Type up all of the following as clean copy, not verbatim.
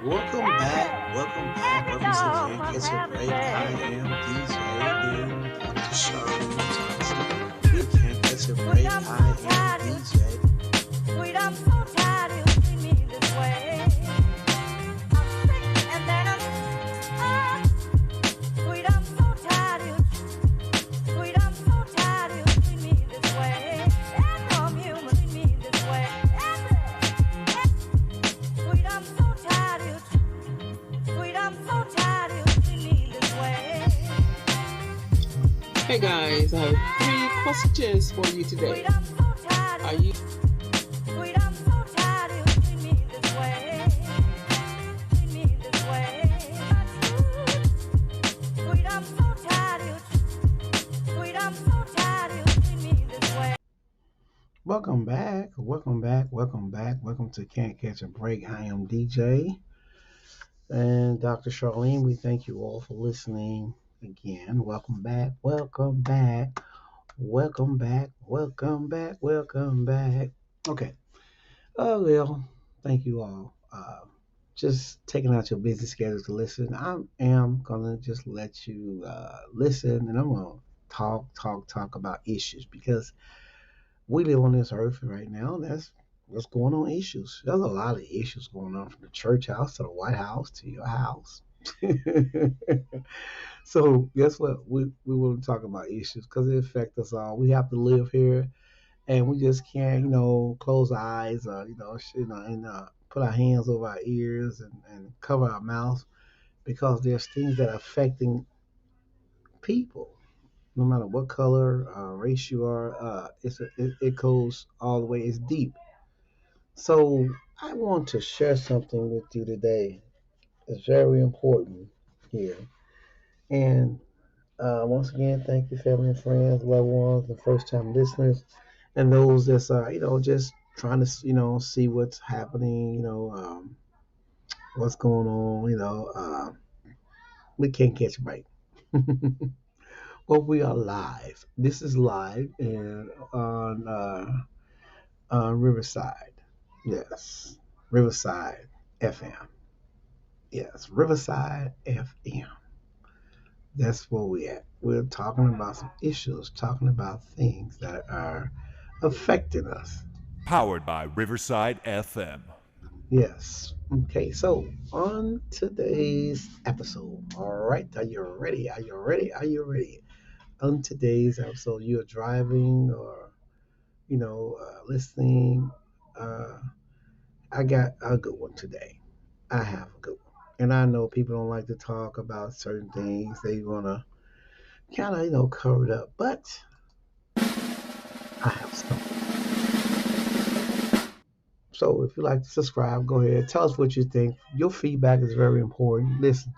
Welcome back. Welcome back. Welcome to Can't Catch a Break. I am DJ and Dr. Charlene Johnson. We can't catch a break. I am DJ. Sweet, I'm so tired you see me this way. I'm sick and then sweet, I'm so tired sweet, I'm so tired you see me this way. And from human see me this way. Sweet, I'm so tired sweet, I'm so tired you see me this way. Hey guys, I have 3 questions for you today. Sweet, I'm so tired Are you sweet, I'm so tired you see me this way. See me this way. Sweet, I'm so tired sweet, I'm so tired you see me this way. Welcome back. Welcome back. Welcome back. Welcome to Can't Catch a Break. I am DJ and Dr. Charlene. We thank you all for listening again. Welcome back. Welcome back. Welcome back. Welcome back. Welcome back. Okay. Oh, well, thank you all. Just taking out your busy schedule to listen. I am going to just let you listen and I'm going to talk about issues because we live on this earth right now. And that's what's going on issues. There's a lot of issues going on from the church house to the White House to your house. So guess what? We want to talk about issues because it affects us all. We have to live here and we just can't, close our eyes or, and put our hands over our ears and cover our mouths because there's things that are affecting people, no matter what color, race you are. It goes all the way. It's deep. So I want to share something with you today. It's very important here. And once again, thank you, family and friends, loved ones, and first-time listeners, and those that's just trying to see what's happening, what's going on. We can't catch a break. Well, we are live. This is live and on Riverside. Yes, Riverside FM. Yes, Riverside FM. That's where we at. We're talking about some issues, talking about things that are affecting us. Powered by Riverside FM. Yes. Okay, so on today's episode, all right, are you ready? Are you ready? Are you ready? On today's episode, you're driving or, listening. Uh, I got a good one today. I have a good one. And I know people don't like to talk about certain things. They want to kind of, cover it up. But I have something. So if you like to subscribe, go ahead. Tell us what you think. Your feedback is very important. Listen,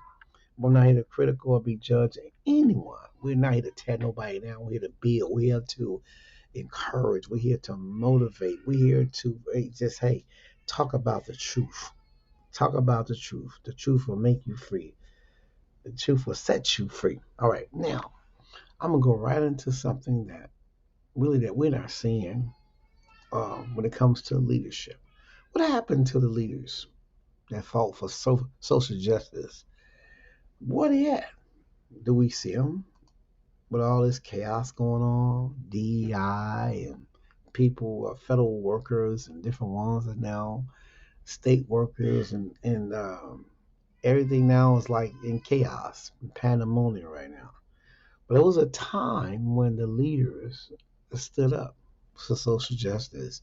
we're not here to critical or be judging anyone. We're not here to tear nobody down. We're here to build. We're here to encourage. We're here to motivate. We're here to talk about the truth. Talk about the truth. The truth will make you free. The truth will set you free. All right, now I'm gonna go right into something that we're not seeing when it comes to leadership. What happened to the leaders that fought for social justice? What are they at? Do we see them with all this chaos going on? DEI and people, federal workers and different ones are now state workers and everything now is like in chaos and pandemonium right now. But there was a time when the leaders stood up for social justice,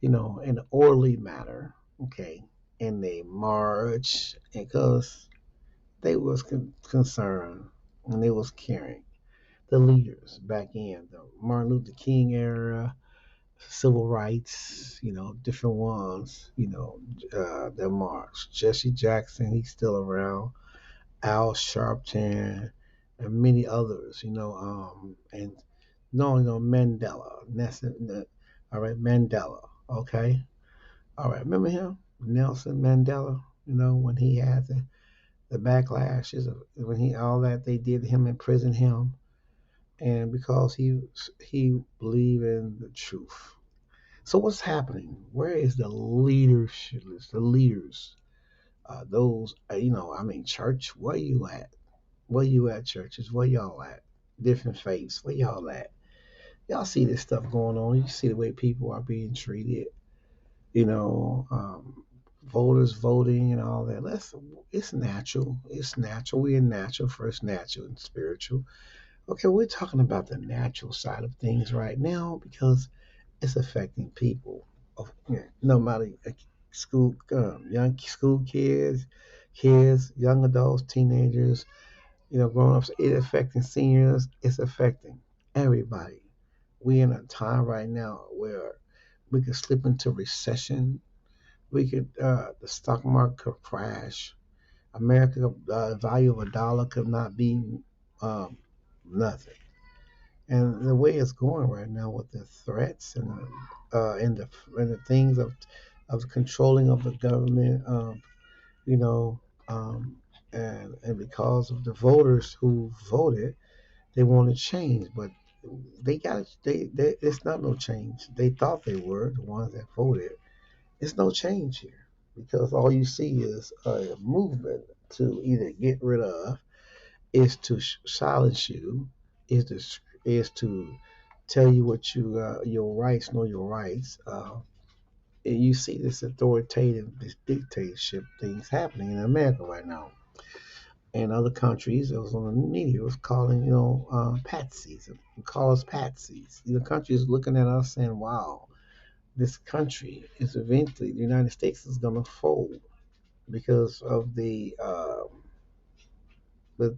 in an orderly manner, okay, and they marched because they was concerned and they was caring. The leaders back in the Martin Luther King era, civil rights, different ones, that marched. Jesse Jackson, he's still around. Al Sharpton, and many others, and no, Mandela. All right, Mandela. Okay, all right. Remember him, Nelson Mandela. When he had the backlashes of when he all that they did to him, imprisoned him, and because he believed in the truth. So what's happening? Where is the leadership? The leaders Those, I mean, church, where you at? Where you at, churches? Where y'all at? Different faiths, where y'all at? Y'all see this stuff going on. You see the way people are being treated, you know, voters voting and all that. It's natural. It's natural. We're natural first, natural and spiritual. Okay, we're talking about the natural side of things right now because it's affecting people. No matter school, young school kids, young adults, teenagers, grown ups. It's affecting seniors. It's affecting everybody. We're in a time right now where we could slip into recession. We could, the stock market could crash. America, value of a dollar could not be um, nothing. And the way it's going right now with the threats and the things of controlling of the government, you know, um, and because of the voters who voted, they want to change, but they got they it's not no change. They thought they were the ones that voted. It's no change here because all you see is a movement to either get rid of, is to silence you, is to tell you what your rights, know your rights. And you see this authoritative, this dictatorship things happening in America right now. In other countries, it was on the media, it was calling, patsies. It call us patsies. The country is looking at us saying, wow, this country is eventually, the United States is going to fold because of the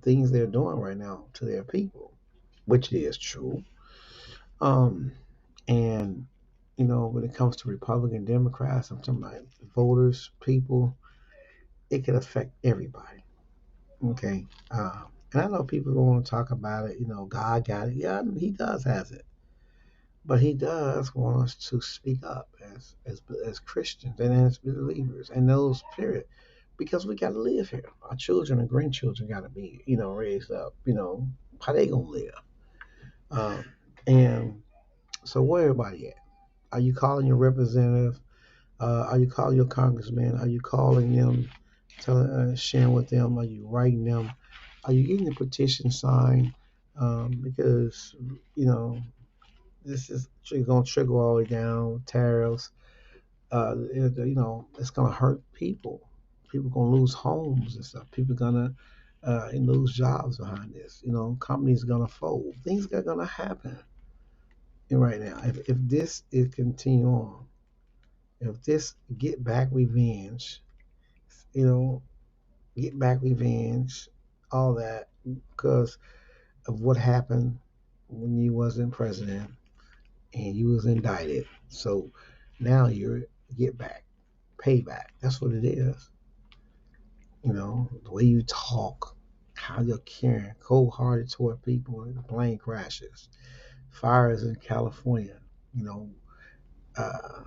things they're doing right now to their people, which is true. Um, and, when it comes to Republican, Democrats, I'm talking about voters, people, it can affect everybody. Okay. And I know people don't want to talk about it. God got it. Yeah, he does has it. But he does want us to speak up as Christians and as believers and those period, because we got to live here. Our children and grandchildren got to be raised up. How they gonna live? Um, and so where everybody at? Are you calling your representative? Are you calling your congressman? Are you calling them, telling, sharing with them? Are you writing them? Are you getting the petition signed? Because you know this is going to trickle all the way down tariffs. It's going to hurt people. People going to lose homes and stuff. People going to lose jobs behind this. Companies going to fold. Things are going to happen right now. If this is continue on, if this get back revenge, you know, get back revenge, all that, because of what happened when you wasn't president and you was indicted. So now you're get back, payback. That's what it is. The way you talk, how you're caring, cold hearted toward people, and the plane crashes, fires in California, you know, uh,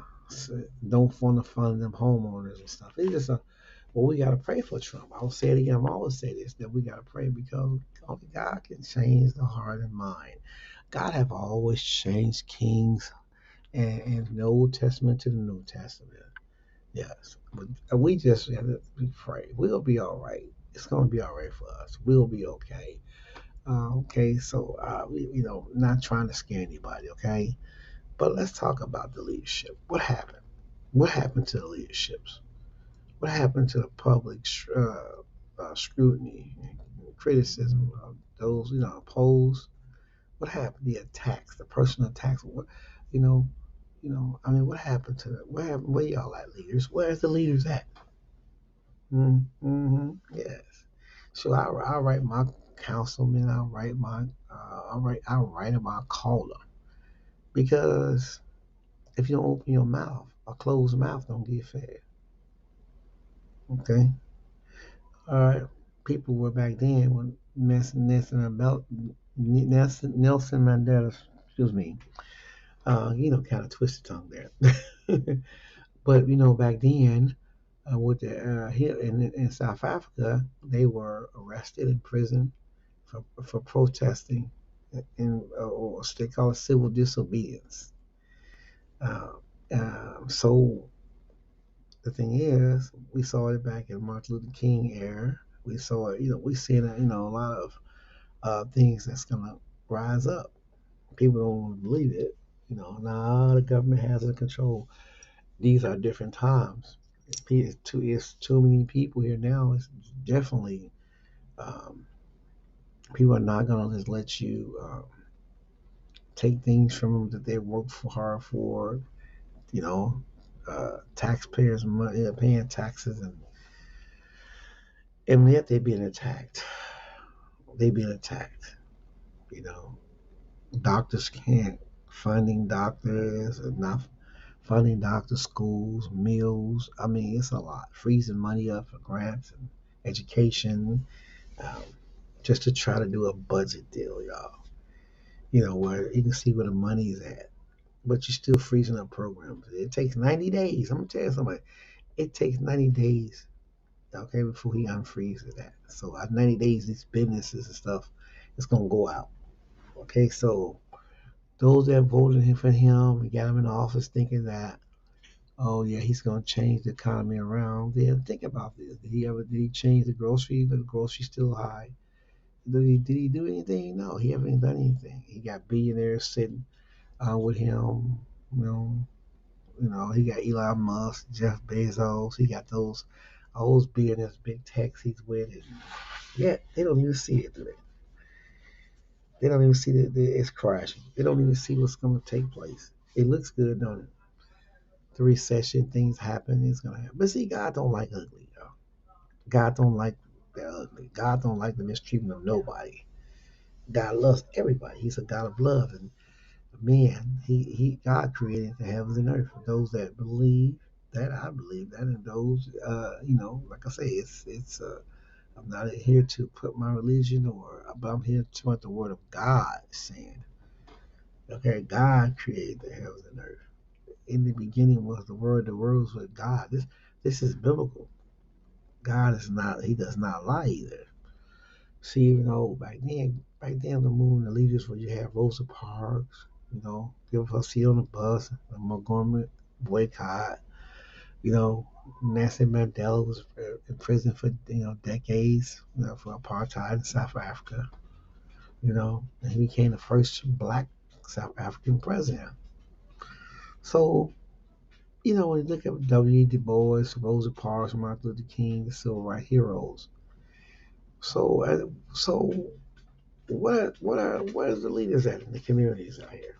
don't want to fund them homeowners and stuff. It's just well, we got to pray for Trump. I'll say it again. I'm always say this, that we got to pray because only God can change the heart and mind. God have always changed kings and the Old Testament to the New Testament. Yes, but we just have to pray. We'll be all right. It's going to be all right for us. We'll be okay. Okay, so not trying to scare anybody. Okay, but let's talk about the leadership. What happened? What happened to the leaderships? What happened to the public scrutiny and criticism of those opposed? What happened? The attacks, the personal attacks. What you know, I mean, what happened to that? Where happened? Where y'all at, leaders? Where's the leaders at? Mm-hmm. Yes. So I write my councilman. I write him. I call him because if you don't open your mouth, a closed mouth don't get fed. Okay. All right. People were back then when Nelson Mandela, excuse me, kind of twisted tongue there. But back then, with the here in South Africa, they were arrested in prison for protesting, or they call it civil disobedience. Uh, so the thing is, we saw it back in Martin Luther King era. We saw it, we see it, a lot of things that's gonna rise up. People don't want to believe it. Now the government has it in control. These are different times. It's too many people here now. It's definitely um, people are not gonna just let you take things from them that they worked for hard for. You know, taxpayers' money, paying taxes, and yet they're being attacked. They're being attacked. You know, doctors can't funding doctors, enough funding doctor schools, meals. I mean, it's a lot. Freezing money up for grants and education, um, just to try to do a budget deal, y'all. Where you can see where the money is at, but you're still freezing up programs. It takes 90 days. I'm gonna tell you something. It takes 90 days, okay, before he unfreezes that. So at 90 days, these businesses and stuff, it's gonna go out. Okay, so those that voted for him and got him in office thinking that, oh yeah, he's gonna change the economy around. Then think about this. Did he change the grocery? The grocery's still high. Did he do anything? No, he haven't done anything. He got billionaires sitting with him. You know, he got Elon Musk, Jeff Bezos. He got all those billionaires, big techs he's with, and yet they don't even see it, do they? They don't even see that it's crashing. They don't even see what's going to take place. It looks good, don't it? The recession, things happen. It's going to happen. But see, God don't like ugly, y'all. God don't like the ugly. God don't like the mistreatment of nobody. God loves everybody. He's a God of love, and man, God created the heavens and earth. Those that believe that, I believe that, and those, like I say, it's. I'm not here to put my religion but I'm here to what the Word of God is saying. Okay, God created the heavens and earth. In the beginning was the Word. The Word was with God. This is biblical. God is not. He does not lie either. See, back then the movement, the leaders where you have Rosa Parks, give her a seat on the bus, the Montgomery boycott. Nelson Mandela was in prison for decades, for apartheid in South Africa. And he became the first black South African president. So, when you look at W. Du Bois, Rosa Parks, Martin Luther King, the civil rights heroes. So where's the leaders at in the communities out here?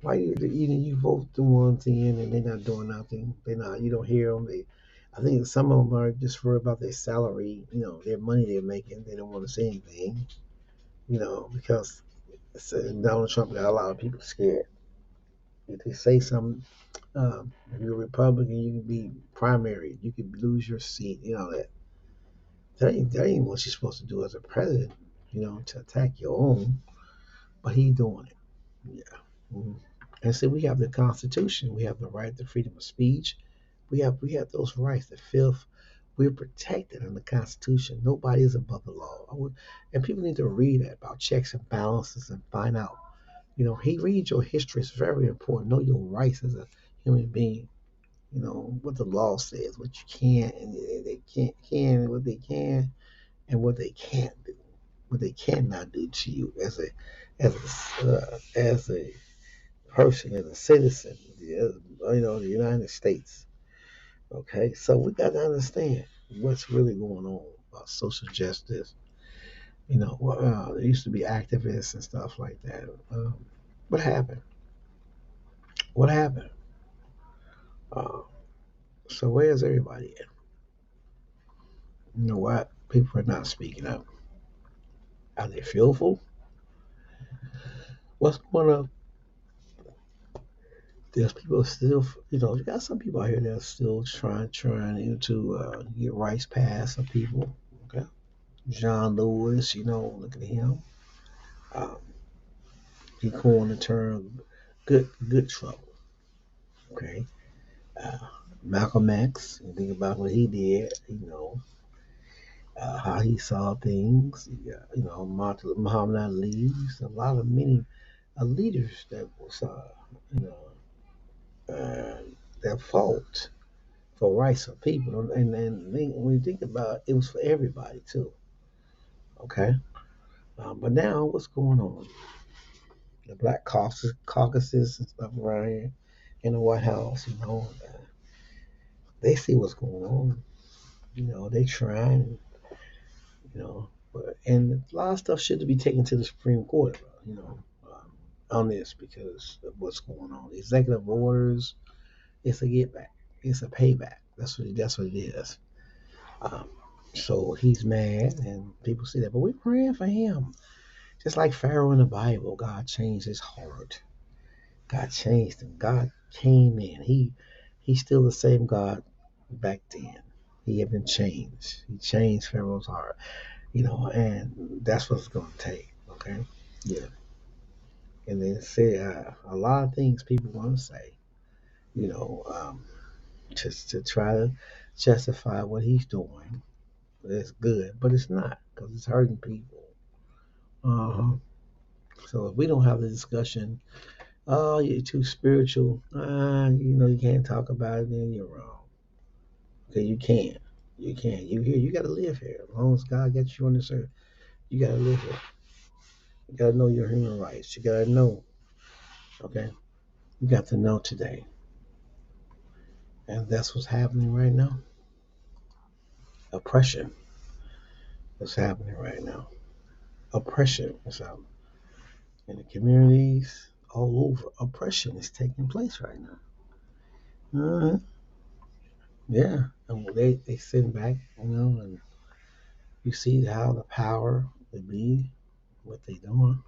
Why you vote the ones in and they're not doing nothing? You don't hear them. I think some of them are just worried about their salary, their money they're making. They don't want to say anything, because Donald Trump got a lot of people scared. If they say something, if you're a Republican, you can be primary, you could lose your seat. That ain't what you're supposed to do as a president. To attack your own, but he's doing it. Yeah. Mhm. And so we have the Constitution. We have the right to freedom of speech. We have those rights. The fifth, we're protected in the Constitution. Nobody is above the law. And people need to read that about checks and balances and find out. He reads your history. It's very important. Know your rights as a human being. What the law says, what you can and they can, what they can and what they can't do, what they cannot do to you as a person, as a citizen, the United States. Okay, so we got to understand what's really going on about social justice. There used to be activists and stuff like that. What happened? What happened? Uh, so where's everybody at? You know what? People are not speaking up. Are they fearful? What's going on? There's people still, you got some people out here that are still trying to get rights passed. Some people, okay. John Lewis, look at him. Um, he coined the term good trouble. Okay. Uh, Malcolm X, you think about what he did, how he saw things. Muhammad Ali, a lot of many leaders that was, you know, that fought. for rights of people. And when you think about it, it was for everybody too. Okay, but now what's going on? The black caucuses and stuff around here in the White House, they see what's going on. They trying, and a lot of stuff should be taken to the Supreme Court, on this because of what's going on. Executive orders, it's a get back, it's a payback. That's what it is. Um, so he's mad, and people see that, but we're praying for him. Just like Pharaoh in the Bible, God changed his heart. God changed him. God came in. He's still the same God back then. He had been changed. He changed Pharaoh's heart, and that's what it's going to take. Okay, yeah. And then say a lot of things people want to say, you know, um, just to try to justify what he's doing. It's good, but it's not because it's hurting people. Uh-huh. So if we don't have the discussion, oh, you're too spiritual. You can't talk about it. Then you're wrong. Okay, you can't. You can't. You here. You got to live here. As long as God gets you on this earth, you got to live here. You got to know your human rights. You got to know. Okay, you got to know today, and that's what's happening right now. Oppression is happening right now. Oppression is out in the communities all over. Oppression is taking place right now. Yeah, and they sit back, and you see how the power would be, what they doing,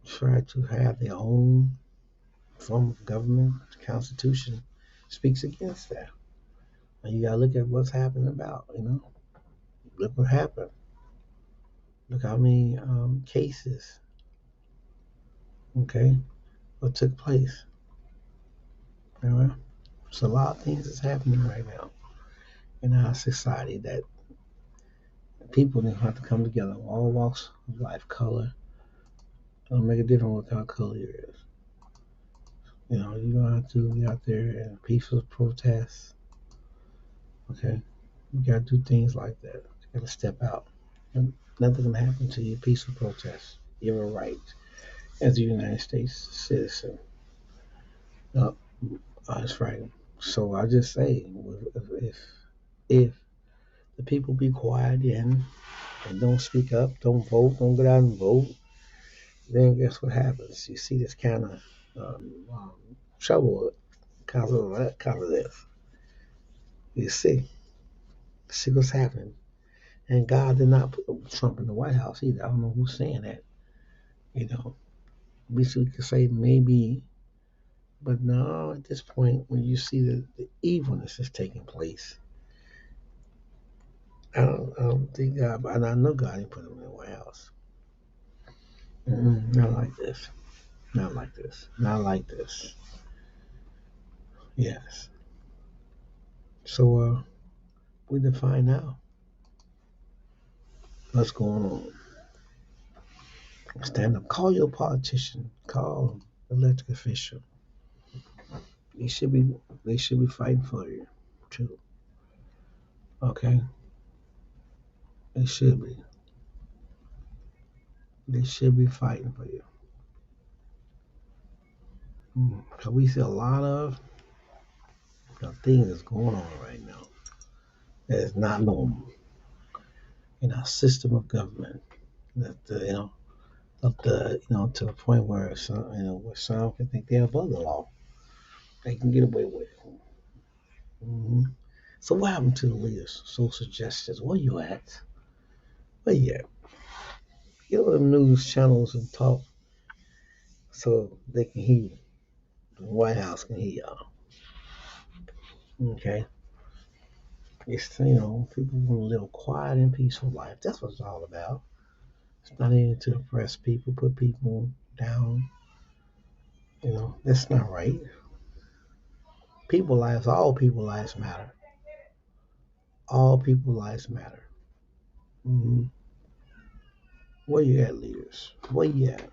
try to have their own form of government. The Constitution speaks against that. And you gotta look at what's happening about. Look what happened. Look how many cases, okay, what took place. All right. So a lot of things is happening right now in our society that people have to come together, all walks of life, color. Don't make a difference what kind of color you is. You're gonna have to be out there and peaceful protests. Okay, you gotta do things like that. You gotta step out. And nothing's gonna happen to you. Peaceful protest. You have a right as a United States citizen. No, that's right. So I just say, if the people be quiet and don't speak up, don't vote, don't get out and vote, then guess what happens? You see this kind of trouble because of this. You see what's happening. And God did not put Trump in the White House either. I don't know who's saying that. You know, we could say maybe, but no, at this point, when you see the evilness is taking place, I don't think God, and I know God didn't put him in the White House. Not like this. Not like this. Not like this. Yes. So we define now what's going on. Stand up. Call your politician. Call elected official. They should be. They should be fighting for you, too. Okay. They should be. They should be fighting for you. So we see a lot of things that's going on right now that is not normal in our system of government. That to the point where some can think they're above the law. They can get away with it. hmm So what happened to the leaders? Social justice. Where you at? Where you at? Get on them news channels and talk so they can hear you. The White House can hear y'all. Okay. It's people want to live a quiet and peaceful life. That's what it's all about. It's not even to oppress people, put people down. That's not right. All people lives matter. All people lives matter. hmm Where you at, leaders? Where you at?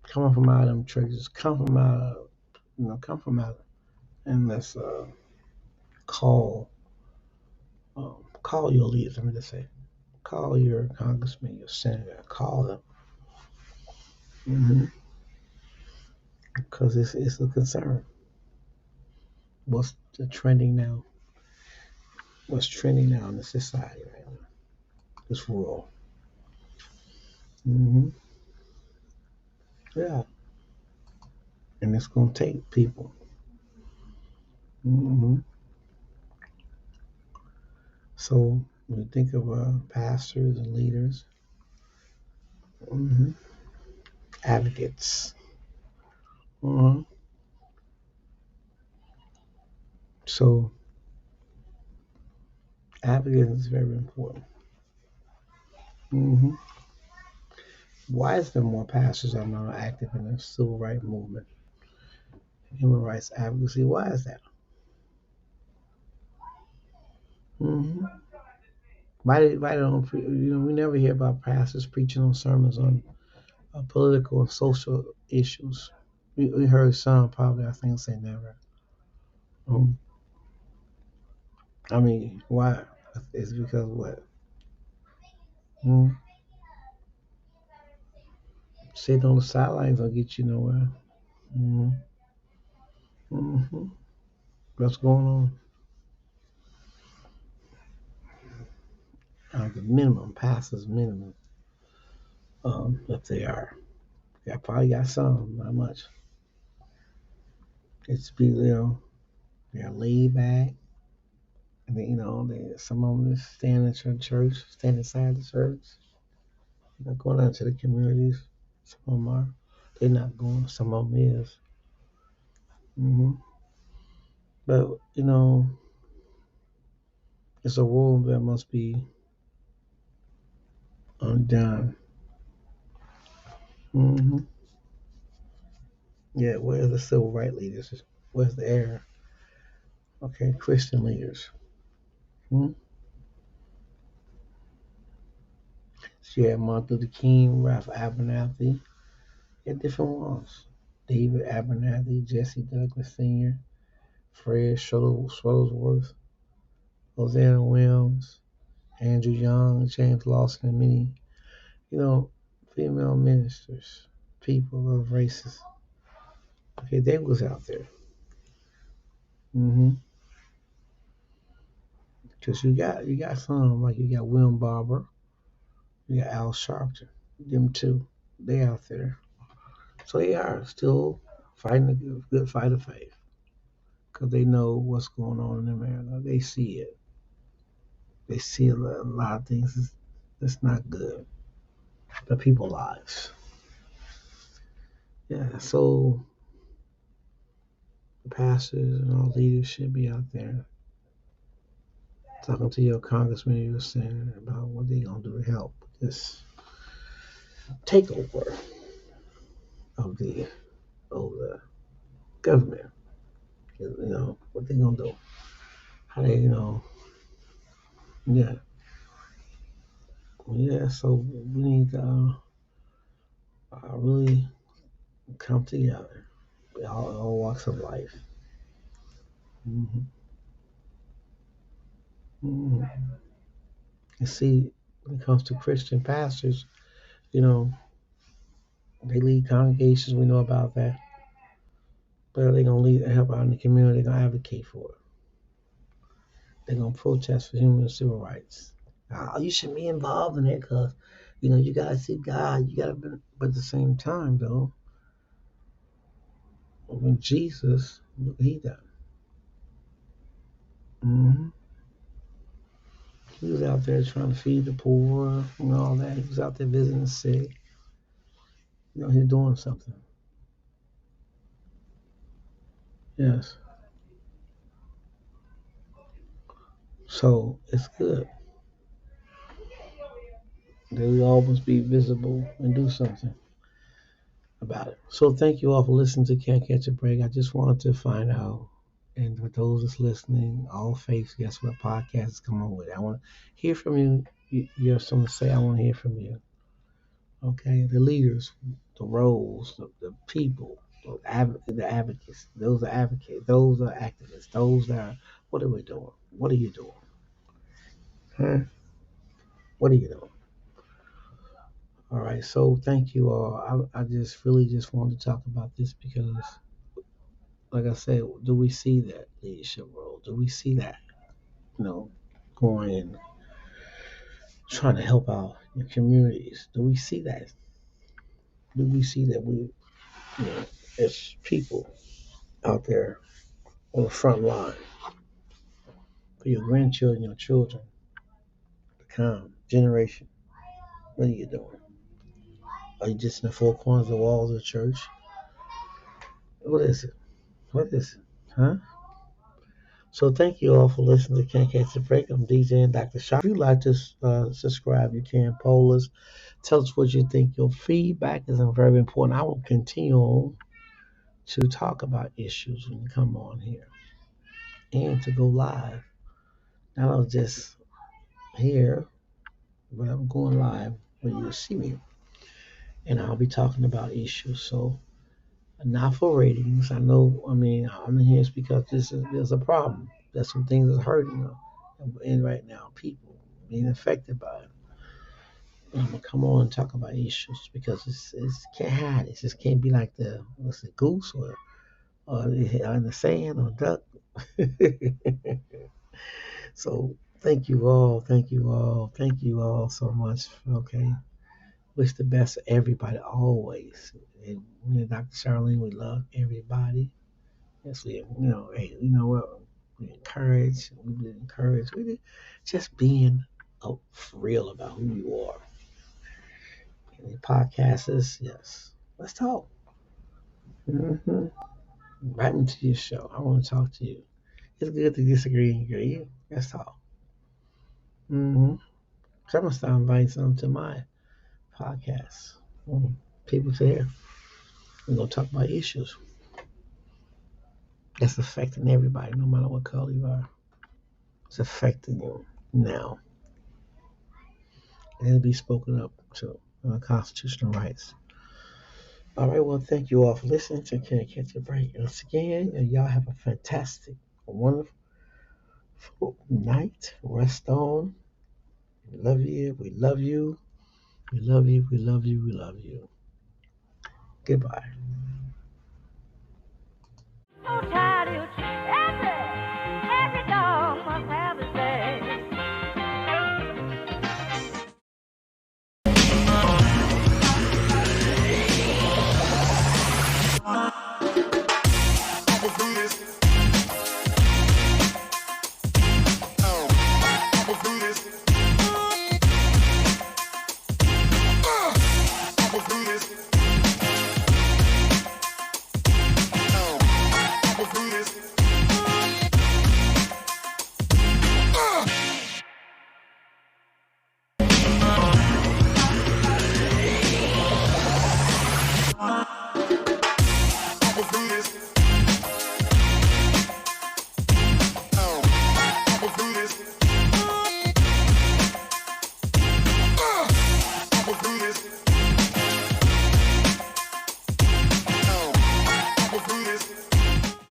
Coming from out of them churches, come from out of, come from out, and let's Call, call your leaders. Let me just say, call your congressman, your senator. Call them, because it's a concern. What's the trending now? What's trending now in the society right now? This world. hmm Yeah, and it's gonna take people. hmm So when you think of pastors and leaders, hmm advocates. hmm So advocates is very important. hmm Why is there more pastors are now active in the civil rights movement, human rights advocacy? Why is that? hmm why don't we never hear about pastors preaching on sermons on political and social issues? We heard some, probably I think say never. Um, I mean, why? It's because what? Hmm? Sitting on the sidelines don't get you nowhere. hmm hmm What's going on? The minimum pastors minimum, if they are. Yeah, probably got some, not much. It's be they're laid back. And then, some of them just stand at your church, stand inside the church, going out to the communities. Some of them are. They're not going. Some of them is. hmm But it's a rule that must be undone. hmm Yeah, where's the civil rights leaders? Where's the air? Okay, Christian leaders. hmm So you had Martin Luther King, Ralph Abernathy, you had different ones. David Abernathy, Jesse Douglas Sr., Fred Shuttlesworth, Hosanna Williams, Andrew Young, James Lawson, and many, you know, female ministers, people of races. Okay, they was out there. Because you got some like you got William Barber, you got Al Sharpton, them two, they out there. So they are still fighting a good fight of faith because they know what's going on in America. They see it. They see a lot of things that's not good. The people lives. Yeah. So the pastors and all leaders should be out there talking to your congressman, your senator about what they gonna do to help this takeover of the government. What they gonna do? How they yeah yeah. So we need to really come together. All walks of life. hmm hmm And see, when it comes to Christian pastors, you know, they lead congregations. We know about that. But they're gonna lead help out in the community. They're gonna advocate for it. They're gonna protest for human and civil rights. You should be involved in it because you gotta see God. You gotta, but at the same time though, when Jesus, look what he done. hmm He was out there trying to feed the poor and all that. He was out there visiting the sick. He's doing something. Yes. So it's good that we all must be visible and do something about it. So thank you all for listening to Can't Catch a Break. I just wanted to find out, and for those that's listening, all faiths, guess what podcast is coming with? I want to hear from you. You have something to say. I want to hear from you. Okay, the leaders, the roles, the people, the advocates. Those are advocates. Those are activists. Those are What are we doing? What are you doing? Huh? What are you doing? All right. So thank you all. I just really just wanted to talk about this because, like I said, do we see that leadership role? Do we see that? You know, going and trying to help out your communities. Do we see that? Do we see that we, as people out there on the front line for your grandchildren, your children, the come generation? What are you doing? Are you just in the four corners of the walls of the church? What is it? What is it? Huh? So thank you all for listening to Can't Catch a Break. I'm DJ and Dr. Shah. If you'd like to subscribe, you can poll us. Tell us what you think. Your feedback is very important. I will continue on to talk about issues when you come on here and to go live. Not only just here, but I'm going live where you'll see me. And I'll be talking about issues. So not for ratings. I know, I'm in here because there's a problem. There's some things that's hurting in right now. People being affected by it. I'm gonna come on and talk about issues because it's can't hide. It just can't be like what's the goose or in the sand or duck. So thank you all, thank you all, thank you all so much. Okay, wish the best for everybody always. And me and Dr. Charlene, we love everybody. Yes, hey, you know what? We encourage. We encourage. We just being real about who you are. And the podcast is yes. Let's talk. Mm-hmm. Invite me to your show. I want to talk to you. It's good to disagree and agree. Let's talk. Mm-hmm. So I'm gonna start inviting some to my podcast. People to hear. We're gonna talk about issues that's affecting everybody, no matter what color you are. It's affecting you now. And it'll be spoken up to constitutional rights. All right, well, thank you all for listening to Can't Catch a Break. Once again, and y'all have a fantastic, wonderful night. Rest on. We love you. We love you. We love you. We love you. We love you. Goodbye. So tired, every dog must have his day.